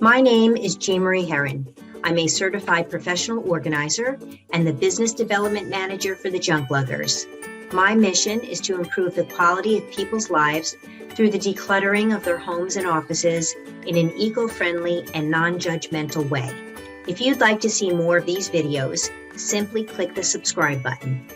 My name is Jean Marie Herron. I'm a certified professional organizer and the business development manager for the Junk Luggers. My mission is to improve the quality of people's lives through the decluttering of their homes and offices in an eco-friendly and non-judgmental way. If you'd like to see more of these videos, simply click the subscribe button.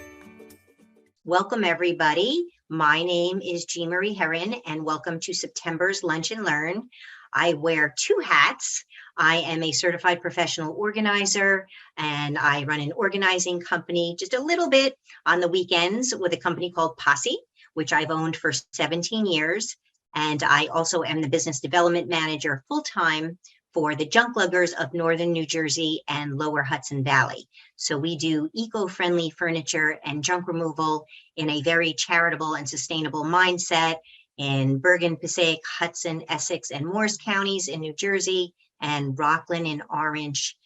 Welcome, everybody. My name is Jean Marie Herron, and welcome to September's Lunch and Learn. I wear two hats. I am a certified professional organizer, and I run an organizing company just a little bit on the weekends with a company called Posse, which I've owned for 17 years. And I also am the business development manager full-time for the Junk Luggers of Northern New Jersey and Lower Hudson Valley. So we do eco-friendly furniture and junk removal in a very charitable and sustainable mindset in Bergen, Passaic, Hudson, Essex, and Morris counties in New Jersey, and Rockland and Orange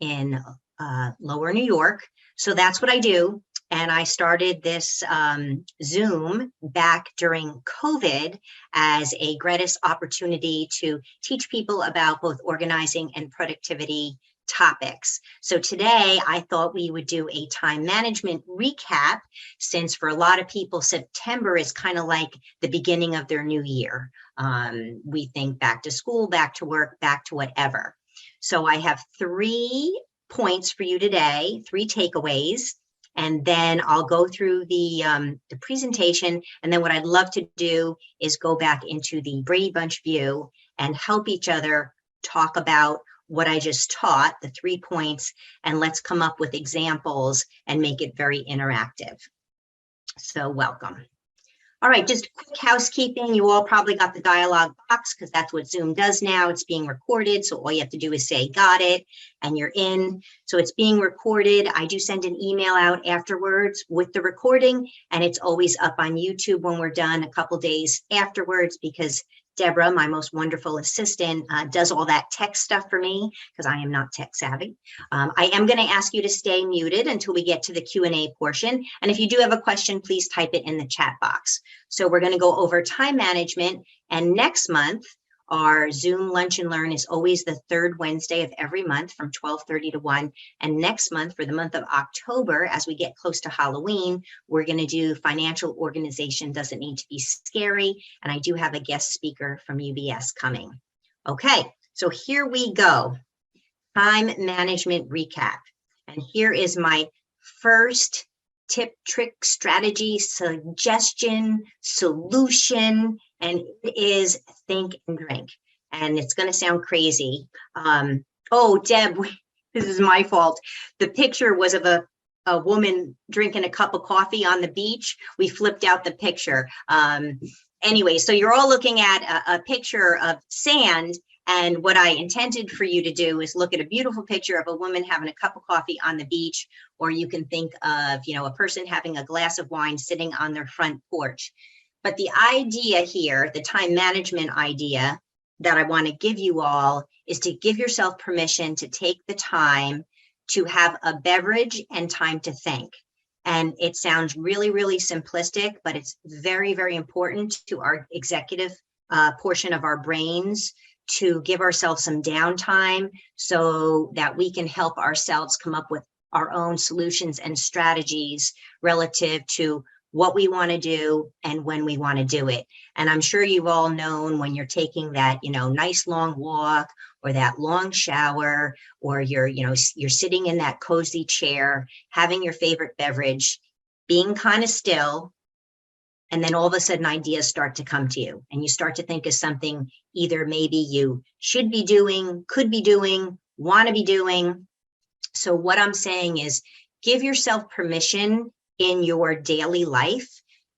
in Lower New York. So that's what I do. And I started this Zoom back during COVID as a gratis opportunity to teach people about both organizing and productivity topics. So today I thought we would do a time management recap, since for a lot of people, September is kind of like the beginning of their new year. We think back to school, back to work, back to whatever. So I have 3 points for you today, 3 takeaways. And then I'll go through the presentation. And then what I'd love to do is go back into the Brady Bunch view and help each other talk about what I just taught, the 3 points, and let's come up with examples and make it very interactive. So welcome. All right, just quick housekeeping. You all probably got the dialog box because that's what Zoom does now. It's being recorded, so all you have to do is say got it and you're in. So it's being recorded. I do send an email out afterwards with the recording, and it's always up on YouTube when we're done a couple days afterwards, because Deborah, my most wonderful assistant, does all that tech stuff for me because I am not tech savvy. I am going to ask you to stay muted until we get to the Q&A portion. And if you do have a question, please type it in the chat box. So we're going to go over time management. And next month, our Zoom Lunch and Learn is always the 3rd Wednesday of every month from 12:30 to 1. And next month, for the month of October, as we get close to Halloween, we're going to do financial organization doesn't need to be scary. And I do have a guest speaker from UBS coming. Okay, so here we go. Time management recap. And here is my first tip, trick, strategy, suggestion, solution, and it is think and drink. And it's going to sound crazy. Oh, Deb, this is my fault. The picture was of a woman drinking a cup of coffee on the beach. We flipped out the picture. Anyway, so you're all looking at a picture of sand. And what I intended for you to do is look at a beautiful picture of a woman having a cup of coffee on the beach, or you can think of, a person having a glass of wine sitting on their front porch. But the idea here, the time management idea that I want to give you all, is to give yourself permission to take the time to have a beverage and time to think. And it sounds really, really simplistic, but it's very, very important to our executive portion of our brains to give ourselves some downtime so that we can help ourselves come up with our own solutions and strategies relative to what we want to do and when we want to do it. And I'm sure you've all known when you're taking that, nice long walk or that long shower, or you're sitting in that cozy chair, having your favorite beverage, being kind of still. And then all of a sudden ideas start to come to you, and you start to think of something either maybe you should be doing, could be doing, want to be doing. So what I'm saying is give yourself permission in your daily life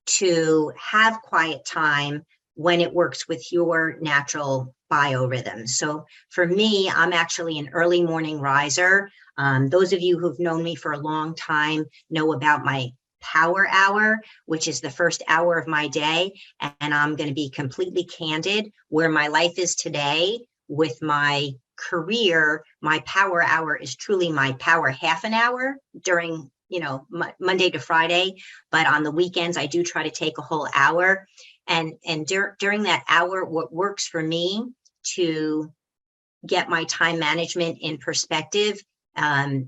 to have quiet time when it works with your natural biorhythms. So for me, I'm actually an early morning riser. Those of you who've known me for a long time know about my power hour, which is the first hour of my day. And I'm going to be completely candid. Where my life is today with my career, my power hour is truly my power half an hour during Monday to Friday, but on the weekends, I do try to take a whole hour. And during that hour, what works for me to get my time management in perspective.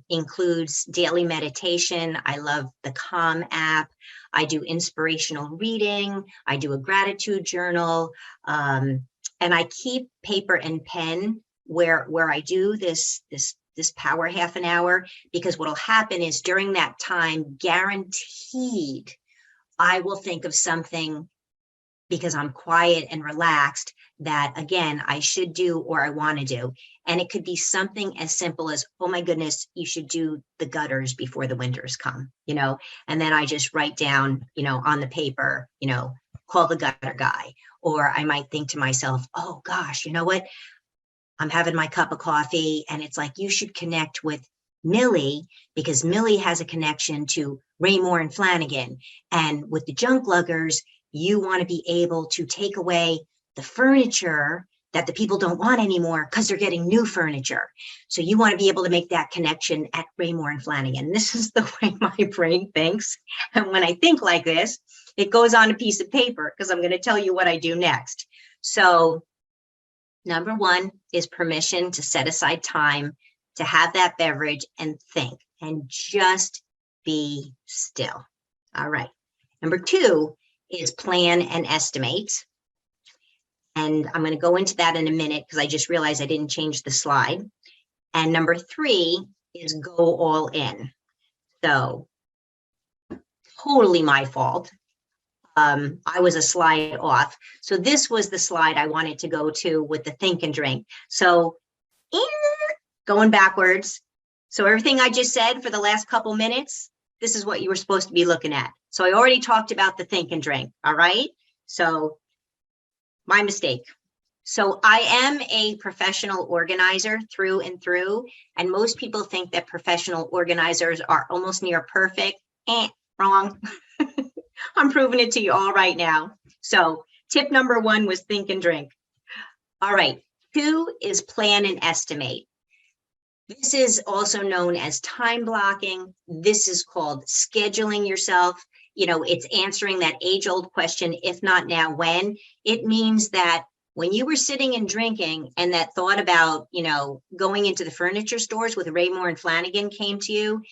Includes daily meditation. I love the Calm app. I do inspirational reading. I do a gratitude journal. And I keep paper and pen where I do this power half an hour, because what'll happen is during that time, guaranteed, I will think of something, because I'm quiet and relaxed, that again, I should do or I want to do. And it could be something as simple as, oh my goodness, you should do the gutters before the winters come, and then I just write down, on the paper, call the gutter guy. Or I might think to myself, oh gosh, you know what? I'm having my cup of coffee and it's like, you should connect with Millie, because Millie has a connection to Raymore and Flanagan. And with the junk luggers, you want to be able to take away the furniture that the people don't want anymore because they're getting new furniture. So you want to be able to make that connection at Raymore and Flanagan. This is the way my brain thinks. And when I think like this, it goes on a piece of paper, because I'm going to tell you what I do next. So number one is permission to set aside time to have that beverage and think and just be still. All right. Number two is plan and estimate. And I'm going to go into that in a minute, because I just realized I didn't change the slide. And number three is go all in. So totally my fault. I was a slide off. So this was the slide I wanted to go to with the think and drink. So going backwards. So everything I just said for the last couple minutes, this is what you were supposed to be looking at. So I already talked about the think and drink. All right. So my mistake. So I am a professional organizer through and through. And most people think that professional organizers are almost near perfect. Wrong. I'm proving it to you all right now. So tip number one was think and drink. All right. Two is plan and estimate. This is also known as time blocking. This is called scheduling yourself. It's answering that age-old question, if not now, when. It means that when you were sitting and drinking and that thought about, going into the furniture stores with Raymore and Flanagan came to you,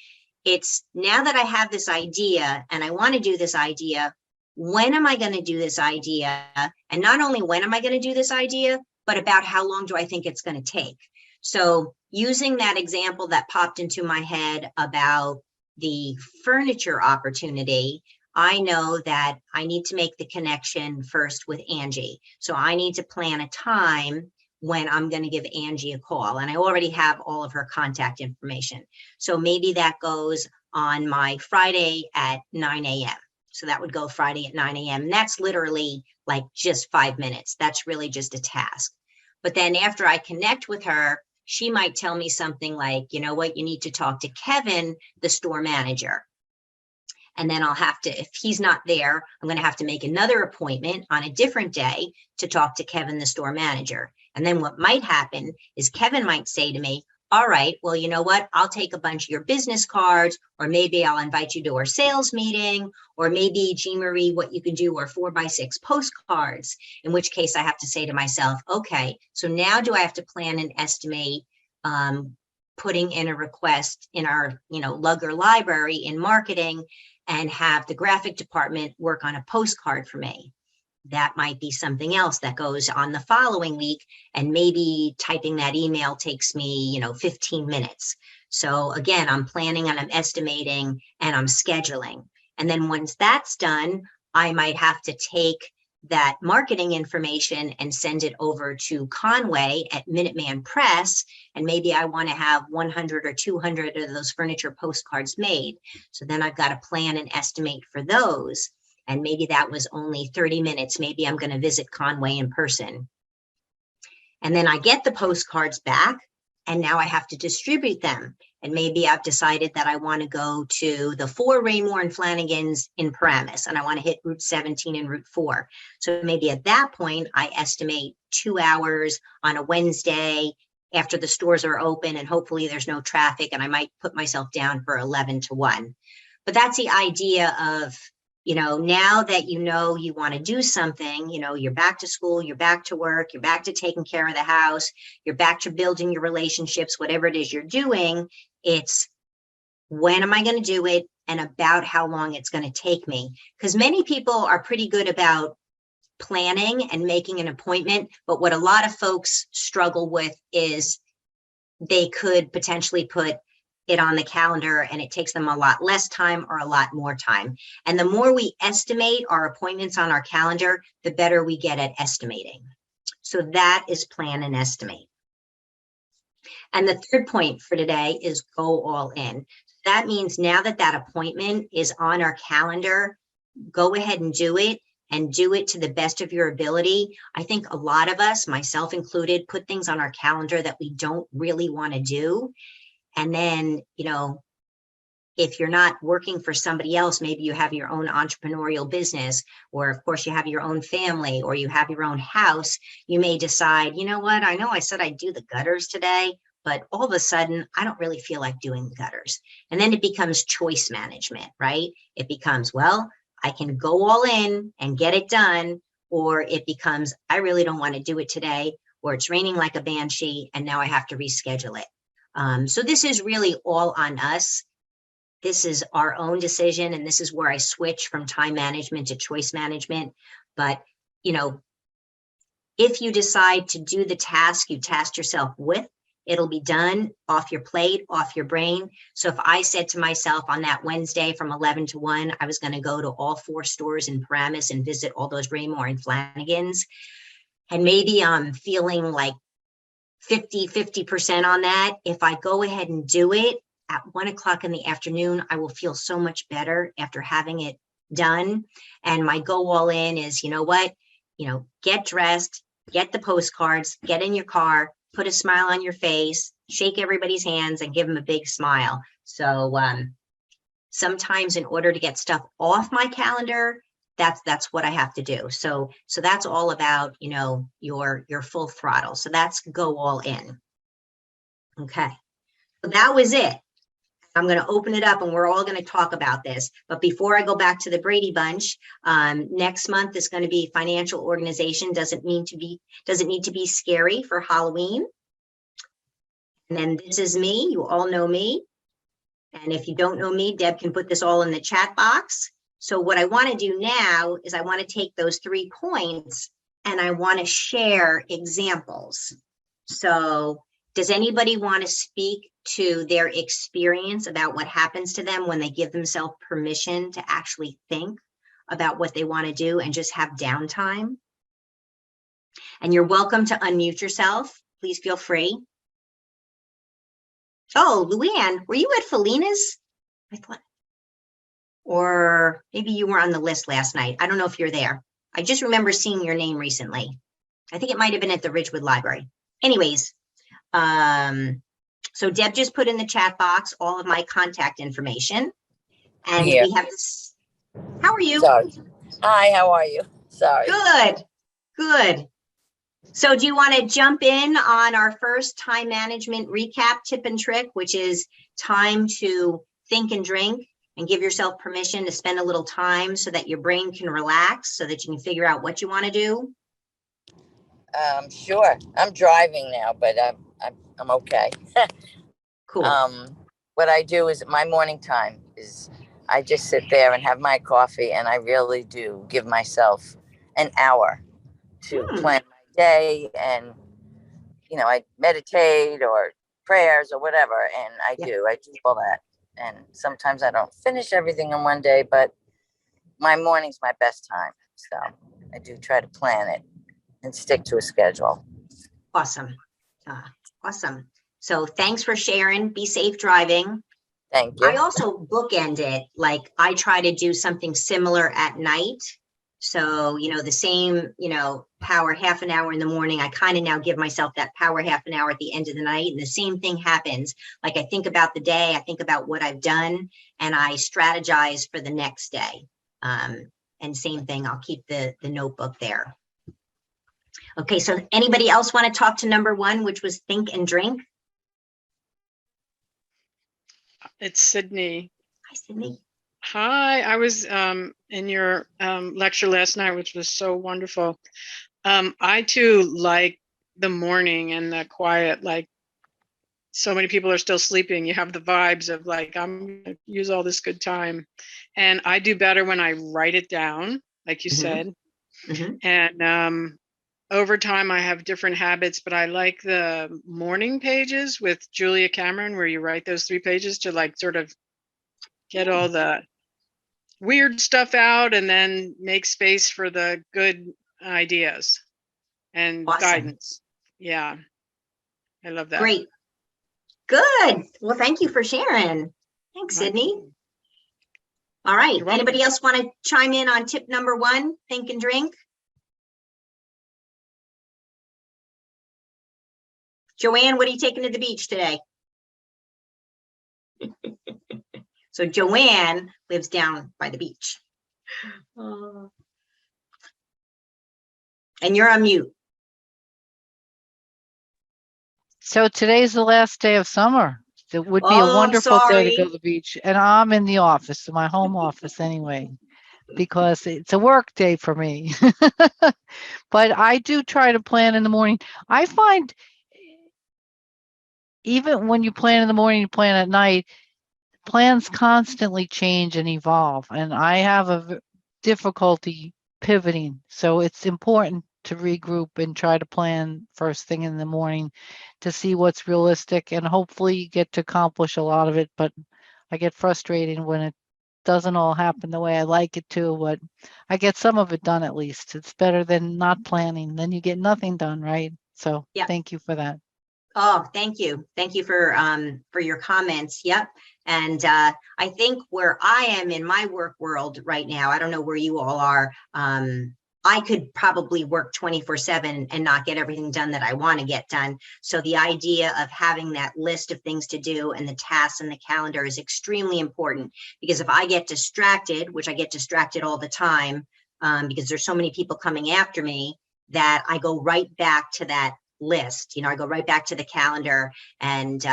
it's now that I have this idea and I want to do this idea, when am I going to do this idea? And not only when am I going to do this idea, but about how long do I think it's going to take? So using that example that popped into my head about the furniture opportunity, I know that I need to make the connection first with Angie. So I need to plan a time when I'm going to give Angie a call. And I already have all of her contact information. So maybe that goes on my Friday at 9 a.m. So that would go Friday at 9 a.m. And that's literally like just 5 minutes. That's really just a task. But then after I connect with her, she might tell me something like, you know what, you need to talk to Kevin, the store manager. And then I'll have to, if he's not there, I'm going to have to make another appointment on a different day to talk to Kevin, the store manager. And then what might happen is Kevin might say to me, all right, well, you know what? I'll take a bunch of your business cards, or maybe I'll invite you to our sales meeting, or maybe, Jean Marie, what you can do are 4x6 postcards, in which case I have to say to myself, okay, so now do I have to plan and estimate putting in a request in our, Lugger library in marketing and have the graphic department work on a postcard for me. That might be something else that goes on the following week. And maybe typing that email takes me, 15 minutes. So again, I'm planning and I'm estimating and I'm scheduling. And then once that's done, I might have to take that marketing information and send it over to Conway at Minuteman Press. And maybe I want to have 100 or 200 of those furniture postcards made. So then I've got to plan and estimate for those. And maybe that was only 30 minutes. Maybe I'm going to visit Conway in person. And then I get the postcards back, and now I have to distribute them. And maybe I've decided that I want to go to the 4 Raymore and Flanagan's in Paramus, and I want to hit Route 17 and Route 4. So maybe at that point, I estimate 2 hours on a Wednesday after the stores are open, and hopefully there's no traffic, and I might put myself down for 11 to 1. But that's the idea of now that you want to do something, you're back to school, you're back to work, you're back to taking care of the house, you're back to building your relationships, whatever it is you're doing, it's when am I going to do it and about how long it's going to take me. Because many people are pretty good about planning and making an appointment, but what a lot of folks struggle with is they could potentially put it on the calendar and it takes them a lot less time or a lot more time. And the more we estimate our appointments on our calendar, the better we get at estimating. So that is plan and estimate. And the third point for today is go all in. That means now that that appointment is on our calendar, go ahead and do it, and do it to the best of your ability. I think a lot of us, myself included, put things on our calendar that we don't really want to do. And then, if you're not working for somebody else, maybe you have your own entrepreneurial business, or of course you have your own family, or you have your own house, you may decide, you know what, I know I said I'd do the gutters today, but all of a sudden I don't really feel like doing the gutters. And then it becomes choice management, right? It becomes, well, I can go all in and get it done, or it becomes, I really don't want to do it today, or it's raining like a banshee and now I have to reschedule it. So this is really all on us. This is our own decision, and this is where I switch from time management to choice management. But, if you decide to do the task you tasked yourself with, it'll be done off your plate, off your brain. So if I said to myself on that Wednesday from 11 to 1, I was going to go to all 4 stores in Paramus and visit all those Raymore and Flanagan's, and maybe I'm feeling like 50% on that. If I go ahead and do it at 1 o'clock in the afternoon, I will feel so much better after having it done. And my go all in is, get dressed, get the postcards, get in your car, put a smile on your face, shake everybody's hands and give them a big smile. So sometimes in order to get stuff off my calendar, that's what I have to do. So that's all about, your full throttle. So that's go all in. Okay. So that was it. I'm going to open it up and we're all going to talk about this. But before I go back to the Brady Bunch, next month is going to be financial organization. Doesn't need to be scary for Halloween. And then this is me. You all know me. And if you don't know me, Deb can put this all in the chat box. So what I want to do now is I want to take those 3 points and I want to share examples. So does anybody want to speak to their experience about what happens to them when they give themselves permission to actually think about what they want to do and just have downtime? And you're welcome to unmute yourself. Please feel free. Oh, Luann, were you at Felina's? I thought, or maybe you were on the list last night. I don't know if you're there. I just remember seeing your name recently. I think it might have been at the Ridgewood Library. Anyways, so Deb just put in the chat box all of my contact information. And Here. we have this. How are you? Sorry. Hi, how are you? Sorry. Good. So do you want to jump in on our first time management recap tip and trick, which is time to think and drink and give yourself permission to spend a little time so that your brain can relax, so that you can figure out what you want to do? Sure. I'm driving now, but I'm okay. Cool. What I do is my morning time is I just sit there and have my coffee, and I really do give myself an hour to plan my day, and I meditate or prayers or whatever, and I do all that. And sometimes I don't finish everything in one day, but my morning's my best time. So I do try to plan it and stick to a schedule. Awesome. Awesome. So thanks for sharing. Be safe driving. Thank you. I also bookend it. Like I try to do something similar at night. So, the same, power half an hour in the morning, I kind of now give myself that power half an hour at the end of the night. And the same thing happens. Like I think about the day, I think about what I've done, and I strategize for the next day. And same thing, I'll keep the notebook there. Okay, so anybody else want to talk to number 1, which was think and drink? It's Sydney. Hi, Sydney. Hi, I was in your lecture last night, which was so wonderful. I too like the morning and the quiet, like so many people are still sleeping. You have the vibes of like, I'm gonna use all this good time. And I do better when I write it down, like you said. And over time I have different habits, but I like the morning pages with Julia Cameron, where you write those 3 pages to like sort of get all the weird stuff out and then make space for the good ideas and Awesome. guidance. Yeah, I love that. Great. Good. Well, thank you for sharing. Thanks, Sydney. All right. Anybody else want to chime in on tip number 1, think and drink? Joanne, what are you taking to the beach today? So Joanne lives down by the beach. And you're on mute. So today's the last day of summer. It would be a wonderful day to go to the beach. And I'm in the office, my home office anyway, because it's a work day for me. But I do try to plan in the morning. I find even when you plan in the morning, you plan at night, plans constantly change and evolve. And I have a difficulty pivoting. So it's important to regroup and try to plan first thing in the morning to see what's realistic, and hopefully you get to accomplish a lot of it. But I get frustrated when it doesn't all happen the way I like it to, but I get some of it done at least. It's better than not planning. Then you get nothing done, right? So yeah. Thank you for that. Oh, thank you. Thank you for your comments. Yep. And I think where I am in my work world right now, I don't know where you all are. I could probably work 24/7 and not get everything done that I want to get done. So the idea of having that list of things to do and the tasks and the calendar is extremely important, because if I get distracted, which I get distracted all the time, because there's so many people coming after me, that I go right back to that list. I go right back to the calendar, and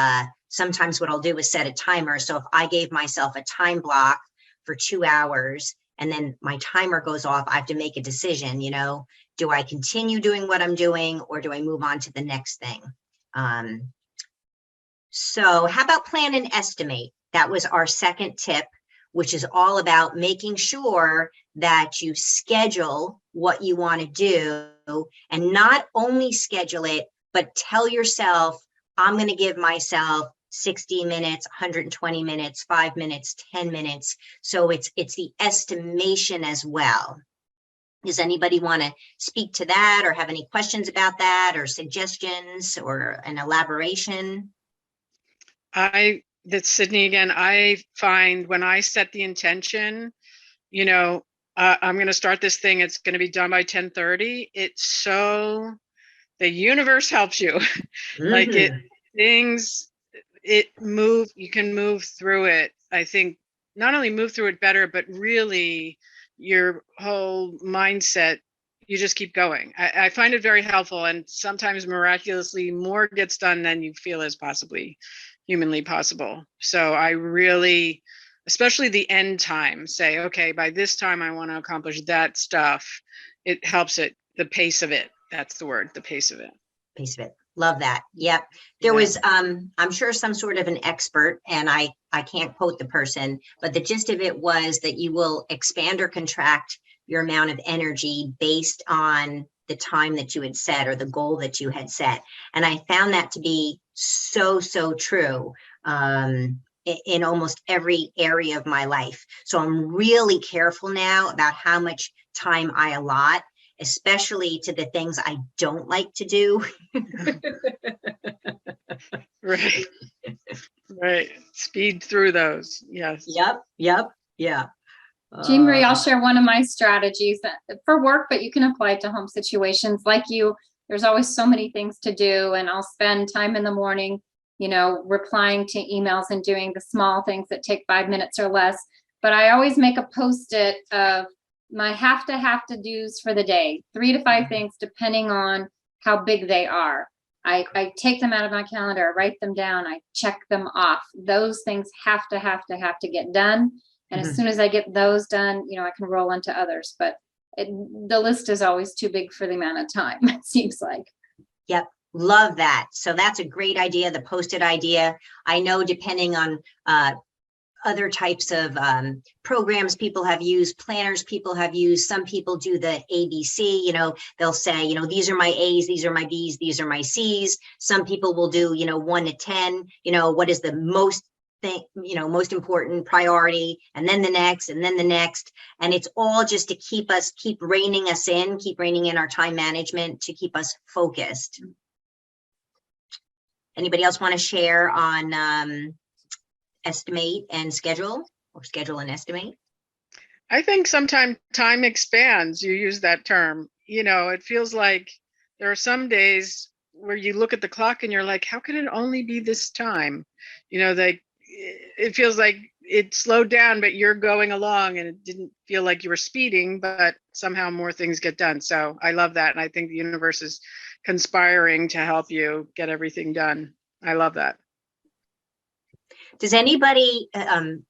sometimes what I'll do is set a timer. So if I gave myself a time block for 2 hours and then my timer goes off, I have to make a decision. Do I continue doing what I'm doing, or do I move on to the next thing? So how about plan and estimate? That was our second tip, which is all about making sure that you schedule what you want to do, and not only schedule it, but tell yourself, I'm going to give myself 60 minutes, 120 minutes, 5 minutes, 10 minutes. So it's the estimation as well. Does anybody want to speak to that, or have any questions about that, or suggestions, or an elaboration? That's Sydney again. I find when I set the intention, I'm going to start this thing, it's going to be done by 10:30. It's so, the universe helps you. Like you can move through it. I think not only move through it better, but really your whole mindset, you just keep going. I find it very helpful, and sometimes miraculously more gets done than you feel is possibly humanly possible. So I really, especially the end time, say, okay, by this time I want to accomplish that stuff. It helps the pace of it. That's the word, the pace of it. Pace of it. Love that. Yep. There was, I'm sure, some sort of an expert, and I can't quote the person, but the gist of it was that you will expand or contract your amount of energy based on the time that you had set, or the goal that you had set. And I found that to be so true in almost every area of my life. So I'm really careful now about how much time I allot, especially to the things I don't like to do. Right. Speed through those. Yes. Yep. Yeah. Jean Marie, I'll share one of my strategies for work, but you can apply it to home situations. Like you, there's always so many things to do, and I'll spend time in the morning, replying to emails and doing the small things that take 5 minutes or less. But I always make a post-it of my have to do's for the day, 3 to 5 things, depending on how big they are. I take them out of my calendar, I write them down, I check them off. Those things have to get done. And Mhm. as soon as I get those done, I can roll into others. But the list is always too big for the amount of time, it seems like. Yep. Love that. So that's a great idea, the Post-it idea. I know depending on other types of programs people have used, planners people have used, some people do the ABC, they'll say, these are my A's, these are my B's, these are my C's. Some people will do, 1 to 10, what is the most most important priority, and then the next, and then the next. And it's all just to keep reining in our time management, to keep us focused. Anybody else want to share on estimate and schedule, or schedule and estimate? I think sometimes time expands. You use that term. It feels like there are some days where you look at the clock and you're like, how can it only be this time? It feels like it slowed down, but you're going along, and it didn't feel like you were speeding, but somehow more things get done. So I love that. And I think the universe is conspiring to help you get everything done. I love that. Does anybody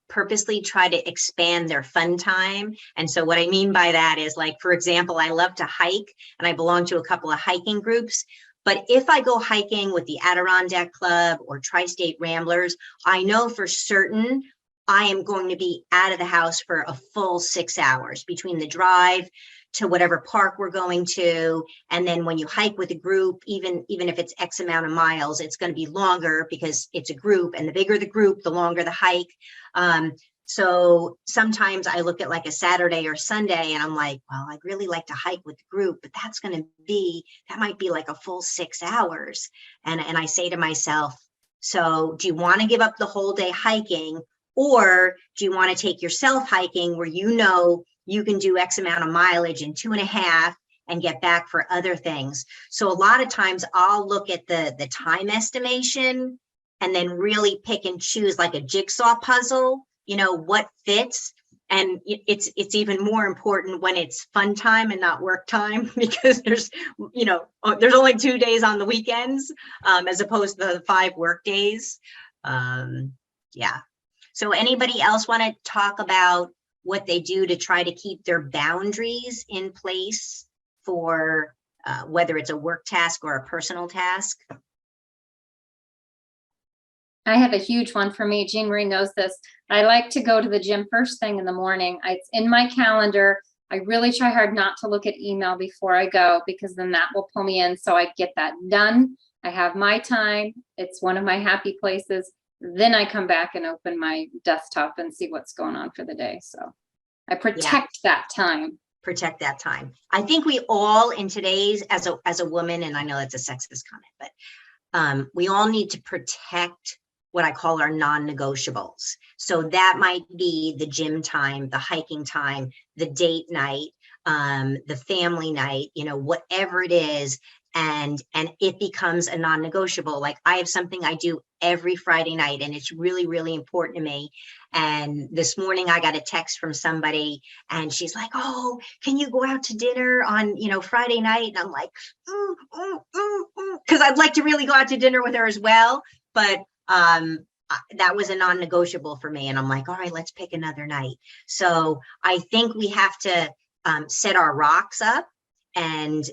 purposely try to expand their fun time? And so what I mean by that is, like, for example, I love to hike, and I belong to a couple of hiking groups. But if I go hiking with the Adirondack Club or Tri-State Ramblers, I know for certain I am going to be out of the house for a full 6 hours between the drive to whatever park we're going to. And then when you hike with a group, even if it's X amount of miles, it's going to be longer because it's a group, and the bigger the group, the longer the hike. So sometimes I look at like a Saturday or Sunday and I'm like, well, I'd really like to hike with the group, but that might be like a full 6 hours. And I say to myself, so do you want to give up the whole day hiking, or do you want to take yourself hiking where you can do X amount of mileage in 2.5 and get back for other things? So a lot of times I'll look at the time estimation and then really pick and choose, like a jigsaw puzzle, what fits. And it's even more important when it's fun time and not work time, because there's only 2 days on the weekends, as opposed to the 5 work days. Yeah. So anybody else want to talk about what they do to try to keep their boundaries in place for whether it's a work task or a personal task? I have a huge one for me. Jean Marie knows this. I like to go to the gym first thing in the morning. It's in my calendar. I really try hard not to look at email before I go, because then that will pull me in. So I get that done. I have my time. It's one of my happy places. Then I come back and open my desktop and see what's going on for the day. So I protect that time. Protect that time. I think we all in today's, as a woman, and I know that's a sexist comment, but we all need to protect what I call our non-negotiables. So that might be the gym time, the hiking time, the date night, the family night, whatever it is. And it becomes a non-negotiable. Like, I have something I do every Friday night, and it's really, really important to me. And this morning I got a text from somebody, and she's like, oh, can you go out to dinner on, Friday night? And I'm like, because I'd like to really go out to dinner with her as well. But that was a non-negotiable for me. And I'm like, all right, let's pick another night. So I think we have to set our rocks up, and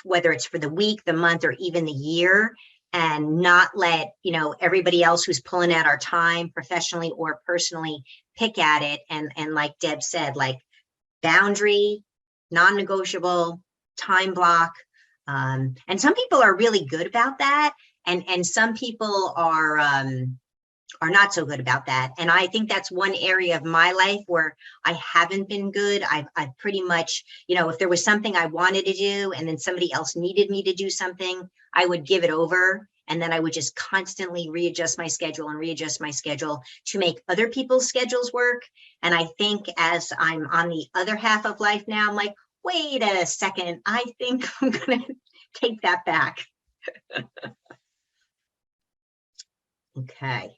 whether it's for the week, the month, or even the year, and not let, everybody else who's pulling at our time professionally or personally pick at it. And like Deb said, like, boundary, non-negotiable, time block. And some people are really good about that. And some people are not so good about that. And I think that's one area of my life where I haven't been good. I've pretty much, if there was something I wanted to do and then somebody else needed me to do something, I would give it over. And then I would just constantly readjust my schedule to make other people's schedules work. And I think as I'm on the other half of life now, I'm like, wait a second, I think I'm going to take that back. Okay.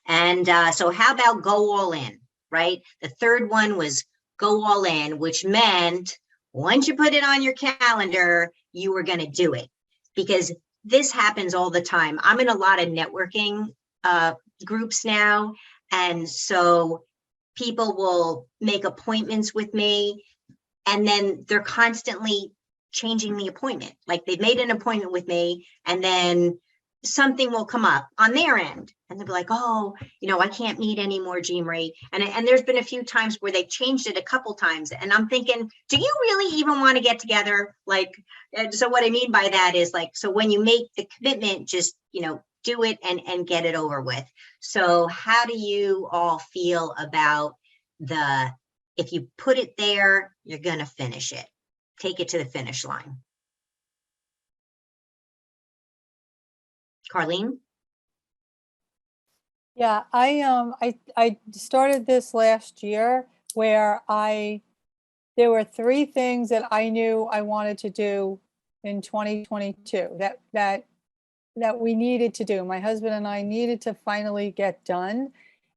And so how about go all in, right? The third one was go all in, which meant once you put it on your calendar, you were going to do it, because this happens all the time. I'm in a lot of networking groups now. And so people will make appointments with me, and then they're constantly changing the appointment. Like they've made an appointment with me, and then something will come up on their end, and they'll be like, oh, I can't meet anymore, Jean Marie. And there's been a few times where they've changed it a couple times, and I'm thinking, do you really even want to get together? Like, so what I mean by that is, like, so when you make the commitment, just, do it and get it over with. So how do you all feel about if you put it there, you're going to finish it, take it to the finish line? Carlene? Yeah, I started this last year where there were 3 things that I knew I wanted to do in 2022 that we needed to do. My husband and I needed to finally get done.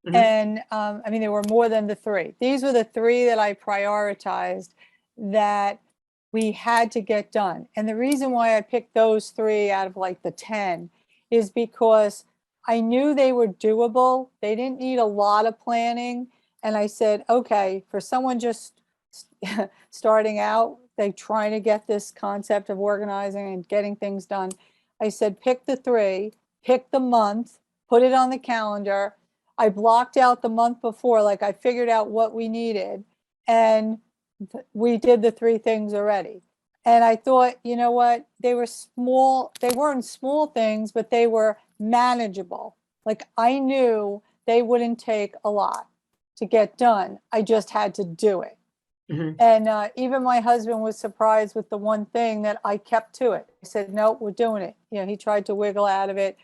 Mhm. And I mean, there were more than the 3. These were the 3 that I prioritized that we had to get done. And the reason why I picked those 3 out of like the 10 is because I knew they were doable. They didn't need a lot of planning. And I said, okay, for someone just starting out, they trying to get this concept of organizing and getting things done. I said, pick the 3, pick the month, put it on the calendar. I blocked out the month before, like I figured out what we needed, and we did the 3 things already. And I thought, you know what, they were small, they weren't small things, but they were manageable. Like I knew they wouldn't take a lot to get done. I just had to do it. Mhm. And even my husband was surprised with the one thing that I kept to it. I said, no, we're doing it. He tried to wiggle out of it.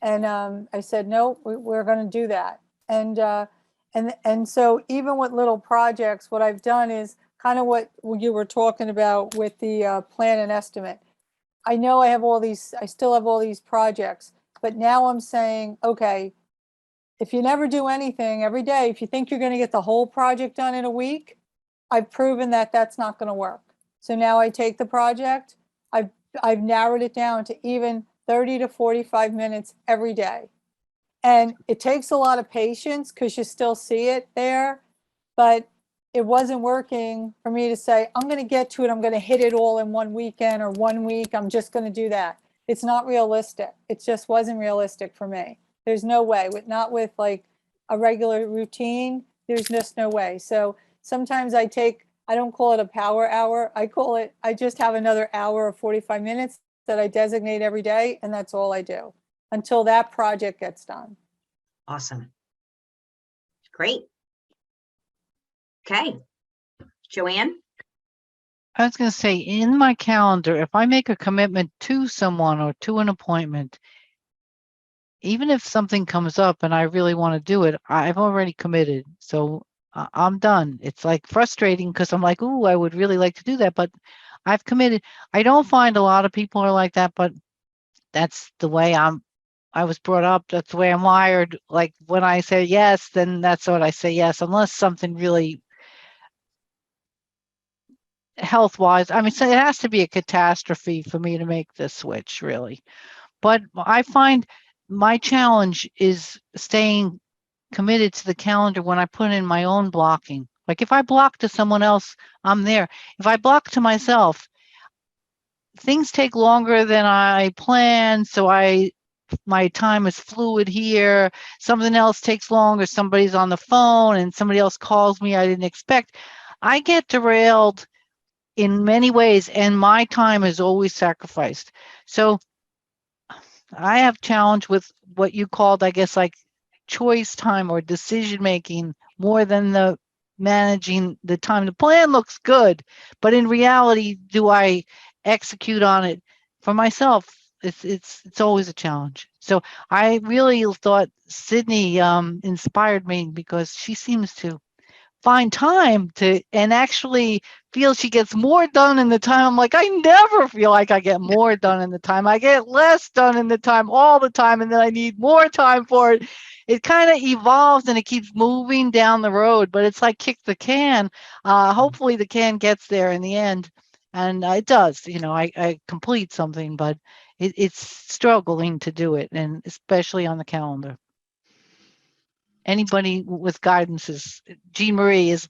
And I said, no, we're going to do that. And so even with little projects, what I've done is kind of what you were talking about with the plan and estimate. I know I still have all these projects, but now I'm saying, okay, if you never do anything every day, if you think you're going to get the whole project done in a week, I've proven that that's not going to work. So now I take the project, I've narrowed it down to even 30 to 45 minutes every day. And it takes a lot of patience because you still see it there, but it wasn't working for me to say, I'm going to get to it. I'm going to hit it all in one weekend or 1 week. I'm just going to do that. It's not realistic. It just wasn't realistic for me. There's no way, not with like a regular routine. There's just no way. So sometimes I don't call it a power hour. I just have another hour or 45 minutes that I designate every day. And that's all I do until that project gets done. Awesome. Great. Okay. Joanne? I was going to say, in my calendar, if I make a commitment to someone or to an appointment, even if something comes up and I really want to do it, I've already committed. So I'm done. It's like frustrating because I'm like, ooh, I would really like to do that, but I've committed. I don't find a lot of people are like that, but that's the way I was brought up. That's the way I'm wired. Like when I say yes, then that's what I say yes, unless something really health-wise. I mean, so it has to be a catastrophe for me to make this switch, really. But I find my challenge is staying committed to the calendar when I put in my own blocking. Like if I block to someone else, I'm there. If I block to myself, things take longer than I planned. So my time is fluid here. Something else takes longer. Somebody's on the phone and somebody else calls me I didn't expect. I get derailed in many ways, and my time is always sacrificed. So I have challenge with what you called, I guess, like choice time or decision making more than the managing the time. The plan looks good, but in reality, do I execute on it for myself? It's always a challenge. So I really thought Sydney inspired me because she seems to find time to and actually feel she gets more done in the time. I'm like, I never feel like I get more done in the time. I get less done in the time all the time, and then I need more time for it. It kind of evolves and it keeps moving down the road, but it's like kick the can. Hopefully the can gets there in the end, and it does. I complete something, but it's struggling to do it, and especially on the calendar. anybody with guidance is, Jean Marie is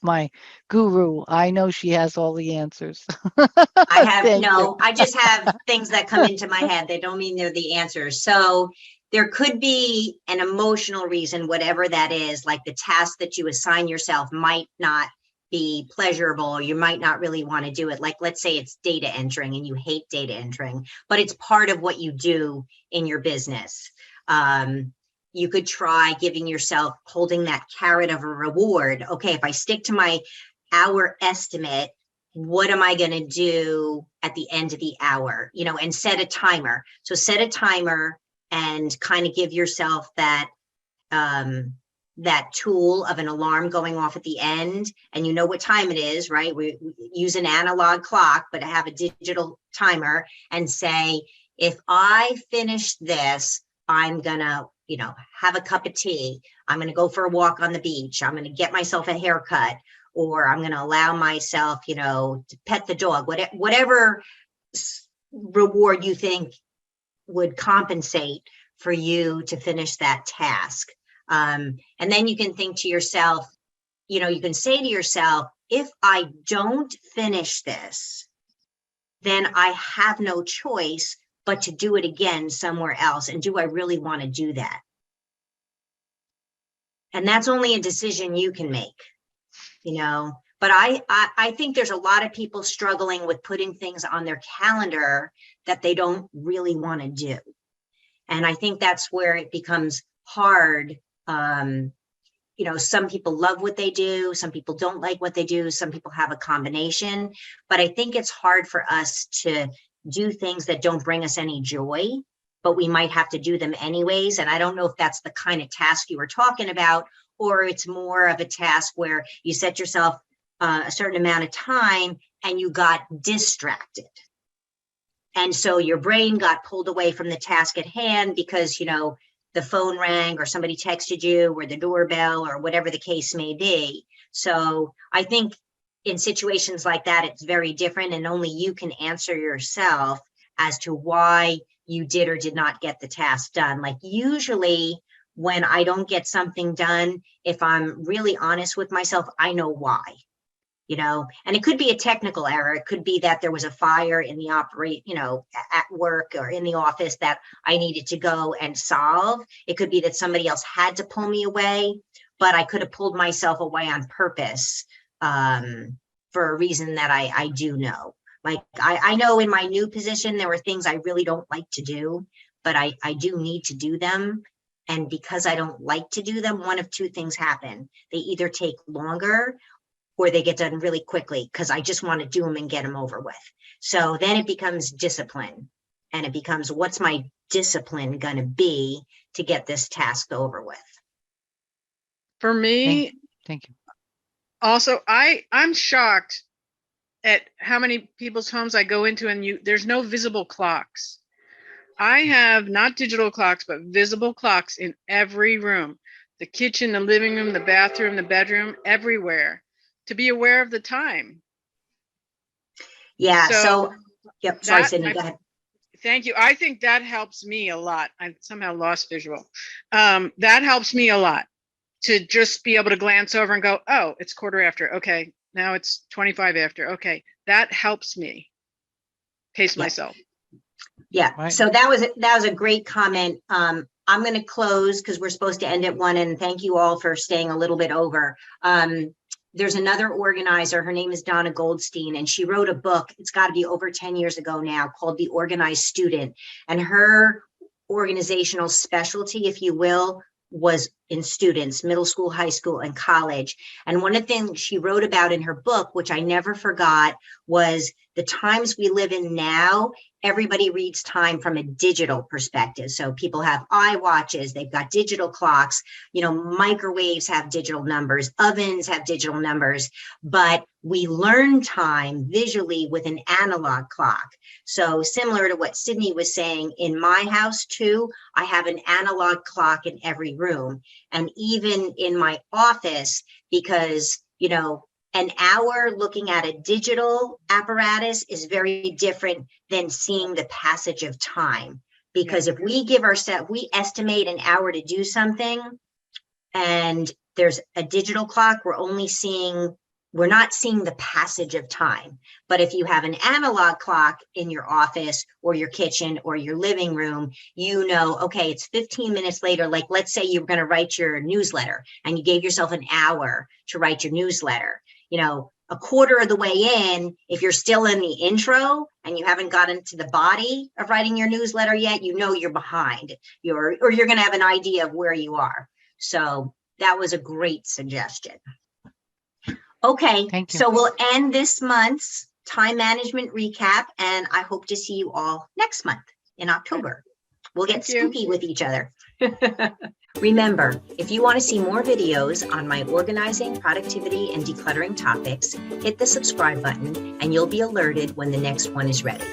my guru. I know she has all the answers. I have, Thank no, you. I just have things that come into my head. They don't mean they're the answers. So there could be an emotional reason, whatever that is, like the task that you assign yourself might not be pleasurable, or you might not really want to do it. Like, let's say it's data entering and you hate data entering, but it's part of what you do in your business. You could try giving yourself, holding that carrot of a reward. Okay, if I stick to my hour estimate, what am I going to do at the end of the hour? You know, and set a timer. So set a timer and kind of give yourself that that tool of an alarm going off at the end, and you know what time it is, right? We use an analog clock, but have a digital timer, and say, if I finish this, I'm gonna, you know, have a cup of tea. I'm gonna go for a walk on the beach. I'm gonna get myself a haircut, or I'm gonna allow myself, you know, to pet the dog. Whatever reward you think would compensate for you to finish that task. And then you can think to yourself, you know, you can say to yourself, if I don't finish this, then I have no choice but to do it again somewhere else. And do I really want to do that? And that's only a decision you can make, you know. But I think there's a lot of people struggling with putting things on their calendar that they don't really want to do. And I think that's where it becomes hard. You know, some people love what they do. Some people don't like what they do. Some people have a combination. But I think it's hard for us to do things that don't bring us any joy, but we might have to do them anyways. And I don't know if that's the kind of task you were talking about, or it's more of a task where you set yourself a certain amount of time and you got distracted. And so your brain got pulled away from the task at hand because, you know, the phone rang or somebody texted you or the doorbell or whatever the case may be. So I think in situations like that, it's very different, and only you can answer yourself as to why you did or did not get the task done. Like usually when I don't get something done, if I'm really honest with myself, I know why. You know, and it could be a technical error. It could be that there was a fire in the at work or in the office that I needed to go and solve. It could be that somebody else had to pull me away, but I could have pulled myself away on purpose for a reason that I do know. Like I know in my new position, there were things I really don't like to do, but I do need to do them. And because I don't like to do them, one of two things happen. They either take longer or they get done really quickly because I just want to do them and get them over with. So then it becomes discipline, and it becomes, what's my discipline going to be to get this task over with? For me, Thank you. also, I'm shocked at how many people's homes I go into and there's no visible clocks. I have not digital clocks, but visible clocks in every room, the kitchen, the living room, the bathroom, the bedroom, everywhere, to be aware of the time. Yeah. So yep. Sorry, Sydney, go ahead. Thank you. I think that helps me a lot. I somehow lost visual. That helps me a lot to just be able to glance over and go, oh, it's 1/4 after. Okay. Now it's 25 after. Okay. That helps me pace myself. Yeah. Right. So that was a great comment. I'm going to close because we're supposed to end at 1, and thank you all for staying a little bit over. There's another organizer. Her name is Donna Goldstein, and she wrote a book. It's got to be over 10 years ago now, called The Organized Student. And her organizational specialty, if you will, was in students, middle school, high school, and college. And one of the things she wrote about in her book, which I never forgot, was the times we live in now. Everybody reads time from a digital perspective. So people have iWatches, they've got digital clocks, you know, microwaves have digital numbers, ovens have digital numbers, but we learn time visually with an analog clock. So similar to what Sydney was saying, in my house too, I have an analog clock in every room. And even in my office, because, you know, an hour looking at a digital apparatus is very different than seeing the passage of time. Because if we give ourselves, we estimate an hour to do something, and there's a digital clock, we're not seeing the passage of time. But if you have an analog clock in your office or your kitchen or your living room, you know, okay, it's 15 minutes later. Like, let's say you're going to write your newsletter and you gave yourself an hour to write your newsletter. You know, a quarter of the way in, if you're still in the intro and you haven't gotten to the body of writing your newsletter yet, you know you're behind. Or you're going to have an idea of where you are. So that was a great suggestion. Okay, Thank you. so we'll end this month's time management recap, and I hope to see you all next month in October. We'll get Thank you. spooky with each other. Remember, if you want to see more videos on my organizing, productivity, and decluttering topics, hit the subscribe button and you'll be alerted when the next one is ready.